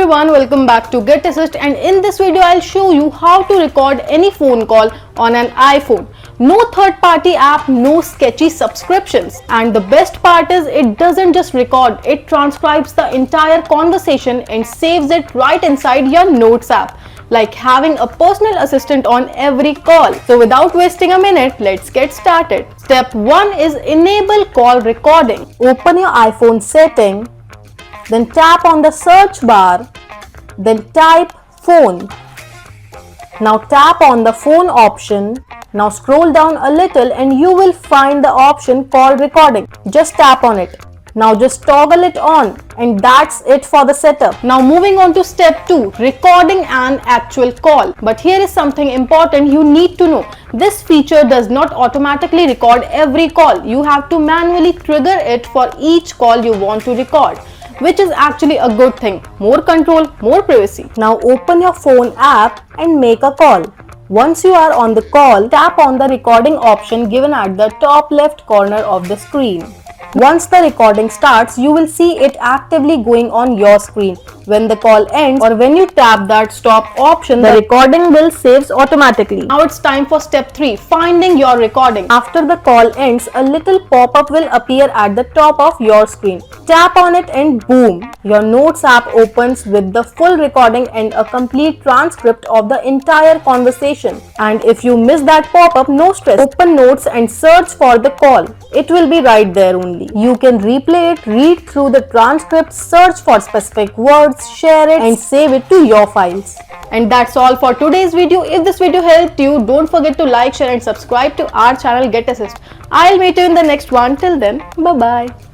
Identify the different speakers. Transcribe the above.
Speaker 1: everyone, welcome back to Get Assist, and in this video I'll show you how to record any phone call on an iPhone. No third party app, no sketchy subscriptions, and the best part is it doesn't just record, it transcribes the entire conversation and saves it right inside your Notes app, like having a personal assistant on every call. So without wasting a minute, let's get started. Step 1 is enable call recording. Open your iPhone setting, then tap on the search bar, then type phone. Now tap on the phone option. Now scroll down a little and you will find the option call recording. Just tap on it. Now just toggle it on, and that's it for the setup. Now moving on to step 2, recording an actual call. But here is something important you need to know. This feature does not automatically record every call. You have to manually trigger it for each call you want to record, which is actually a good thing. More control, more privacy. Now open your phone app and make a call. Once you are on the call, tap on the recording option given at the top left corner of the screen. Once the recording starts, you will see it actively going on your screen. When the call ends or when you tap that stop option, the recording will save automatically. Now it's time for step 3, finding your recording. After the call ends, a little pop-up will appear at the top of your screen. Tap on it and boom, your Notes app opens with the full recording and a complete transcript of the entire conversation. And if you miss that pop-up, no stress. Open Notes and search for the call. It will be right there only. You can replay it, read through the transcript, search for specific words, share it and save it to your files. And that's all for today's video. If this video helped you, don't forget to like, share and subscribe to our channel Get Assist. I'll meet you in the next one. Till then, bye bye.